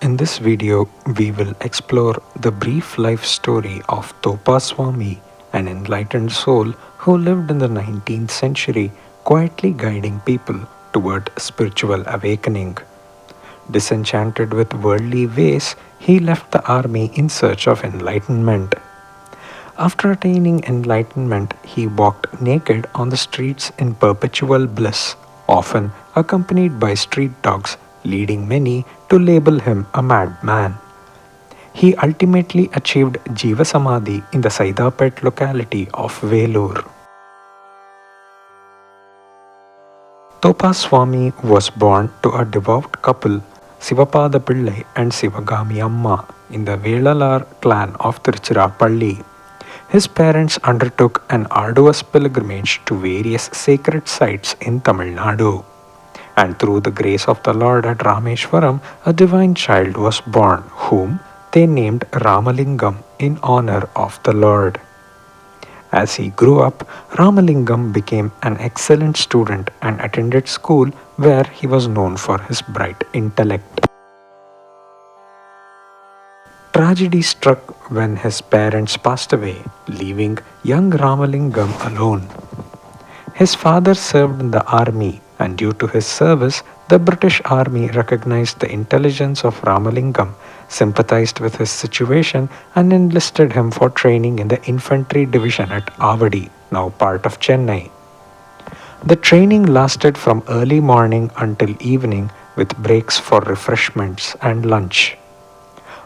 In this video, we will explore the brief life story of Thopa Swami, an enlightened soul who lived in the 19th century, quietly guiding people toward spiritual awakening. Disenchanted with worldly ways, he left the army in search of enlightenment. After attaining enlightenment, he walked naked on the streets in perpetual bliss, often accompanied by street dogs, leading many to label him a madman. He ultimately achieved Jiva Samadhi in the Saidapet locality of Vellore. Thopa Swami was born to a devout couple, Sivapada Pillai and Sivagami Amma, in the Velalar clan of Tiruchirappalli. His parents undertook an arduous pilgrimage to various sacred sites in Tamil Nadu. And through the grace of the Lord at Rameshwaram, a divine child was born, whom they named Ramalingam in honor of the Lord. As he grew up, Ramalingam became an excellent student and attended school where he was known for his bright intellect. Tragedy struck when his parents passed away, leaving young Ramalingam alone. His father served in the army, and due to his service, the British Army recognized the intelligence of Ramalingam, sympathized with his situation, and enlisted him for training in the infantry division at Avadi, now part of Chennai. The training lasted from early morning until evening, with breaks for refreshments and lunch.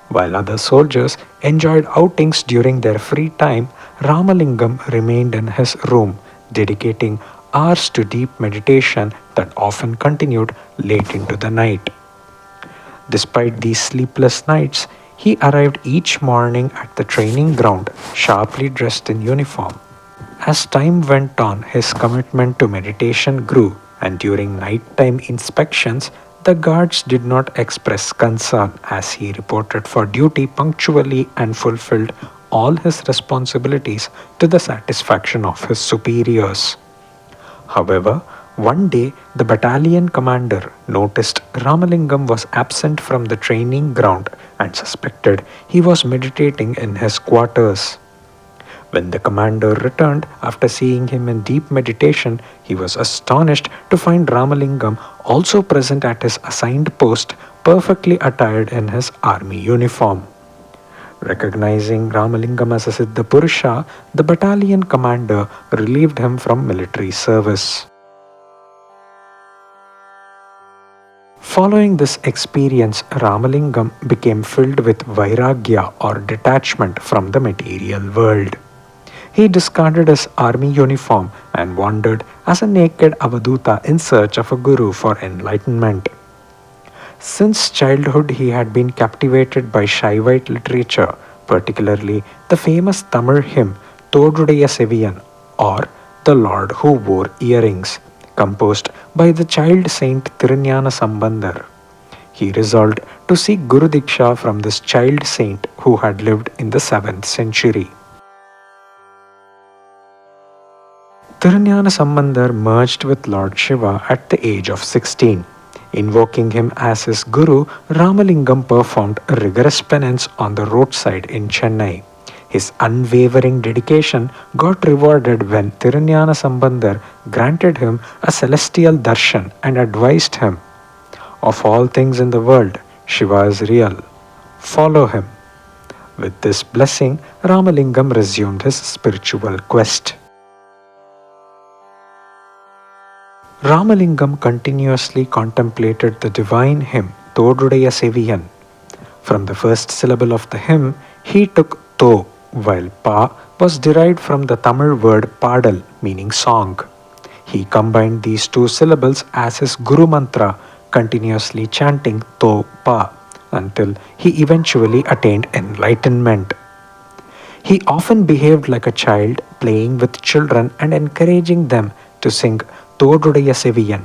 While other soldiers enjoyed outings during their free time, Ramalingam remained in his room, dedicating hours to deep meditation that often continued late into the night. Despite these sleepless nights, he arrived each morning at the training ground, sharply dressed in uniform. As time went on, his commitment to meditation grew, and during nighttime inspections, the guards did not express concern as he reported for duty punctually and fulfilled all his responsibilities to the satisfaction of his superiors. However, one day the battalion commander noticed Ramalingam was absent from the training ground and suspected he was meditating in his quarters. When the commander returned after seeing him in deep meditation, he was astonished to find Ramalingam also present at his assigned post, perfectly attired in his army uniform. Recognizing Ramalingam as a Siddha Purusha, the battalion commander relieved him from military service. Following this experience, Ramalingam became filled with vairagya or detachment from the material world. He discarded his army uniform and wandered as a naked Avadhuta in search of a guru for enlightenment. Since childhood, he had been captivated by Shaivite literature, particularly the famous Tamil hymn Todudaya Seviyan, or The Lord Who Wore Earrings, composed by the child saint Thirunyana Sambandar. He resolved to seek Guru Diksha from this child saint who had lived in the 7th century. Thirunyana Sambandar merged with Lord Shiva at the age of 16. Invoking him as his guru, Ramalingam performed a rigorous penance on the roadside in Chennai. His unwavering dedication got rewarded when Thirunyana Sambandar granted him a celestial darshan and advised him, "Of all things in the world, Shiva is real. Follow him." With this blessing, Ramalingam resumed his spiritual quest. Ramalingam continuously contemplated the divine hymn Todudaya Seviyan. From the first syllable of the hymn, he took To, while Pa was derived from the Tamil word Padal, meaning song. He combined these two syllables as his Guru Mantra, continuously chanting To Pa until he eventually attained enlightenment. He often behaved like a child, playing with children and encouraging them to sing Todudaya Seviyan.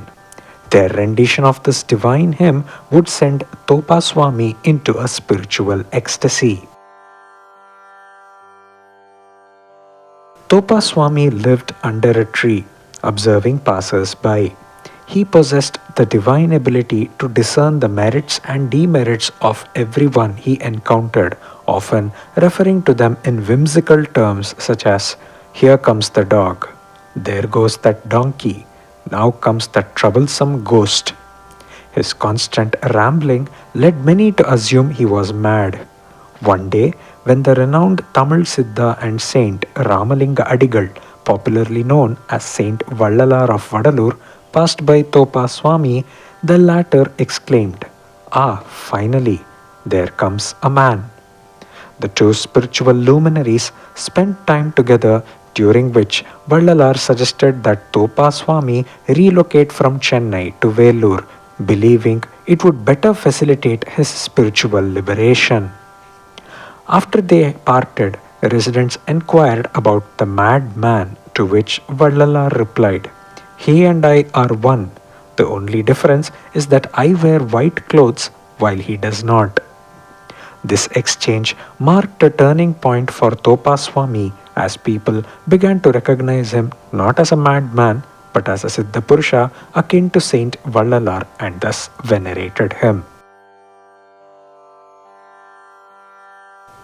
Their rendition of this divine hymn would send Thopa Swami into a spiritual ecstasy. Thopa Swami lived under a tree, observing passers-by. He possessed the divine ability to discern the merits and demerits of everyone he encountered, often referring to them in whimsical terms such as, "Here comes the dog, there goes that donkey, now comes that troublesome ghost." His constant rambling led many to assume he was mad. One day, when the renowned Tamil Siddha and saint Ramalinga Adigal, popularly known as Saint Vallalar of Vadalur, passed by Thopa Swami, the latter exclaimed, "Ah, finally, there comes a man." The two spiritual luminaries spent time together, during which Vallalar suggested that Thopa Swami relocate from Chennai to Vellore, believing it would better facilitate his spiritual liberation. After they parted, residents inquired about the mad man, to which Vallalar replied, "He and I are one. The only difference is that I wear white clothes while he does not." This exchange marked a turning point for Thopa Swami, as people began to recognize him not as a madman but as a Siddha Purusha akin to Saint Vallalar, and thus venerated him.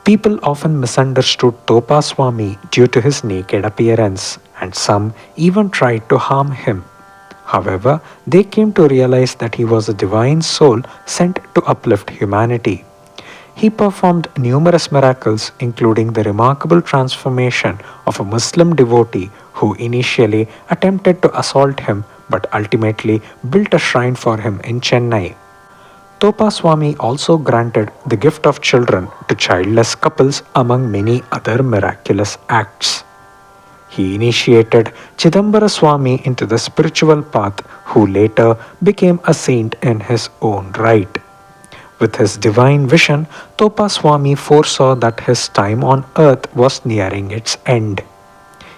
People often misunderstood Thopa Swami due to his naked appearance, and some even tried to harm him. However, they came to realize that he was a divine soul sent to uplift humanity. He performed numerous miracles, including the remarkable transformation of a Muslim devotee who initially attempted to assault him but ultimately built a shrine for him in Chennai. Thopa Swami also granted the gift of children to childless couples, among many other miraculous acts. He initiated Chidambara Swami into the spiritual path, who later became a saint in his own right. With his divine vision, Thopa Swami foresaw that his time on earth was nearing its end.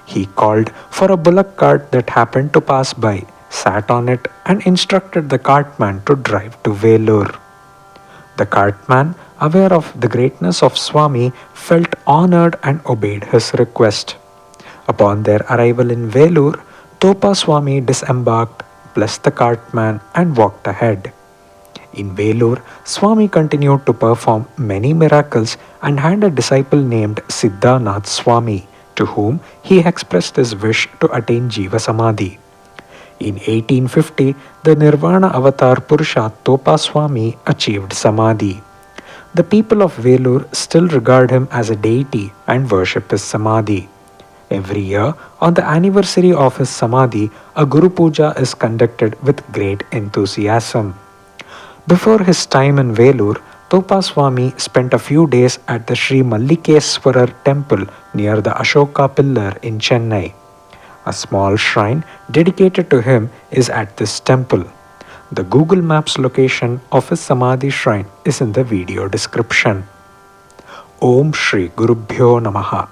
He called for a bullock cart that happened to pass by, sat on it, and instructed the cartman to drive to Vellore. The cartman, aware of the greatness of Swami, felt honored and obeyed his request. Upon their arrival in Vellore, Thopa Swami disembarked, blessed the cartman, and walked ahead. In Vellore, Swami continued to perform many miracles and had a disciple named Siddhanath Swami, to whom he expressed his wish to attain Jiva Samadhi. In 1850, the Nirvana avatar Purusha Thopa Swami achieved Samadhi. The people of Vellore still regard him as a deity and worship his Samadhi. Every year, on the anniversary of his Samadhi, a Guru Puja is conducted with great enthusiasm. Before his time in Vellore, Thopa Swami spent a few days at the Sri Mallikeswarar temple near the Ashoka pillar in Chennai. A small shrine dedicated to him is at this temple. The Google Maps location of his Samadhi shrine is in the video description. Om Shri Gurubhyo Namaha.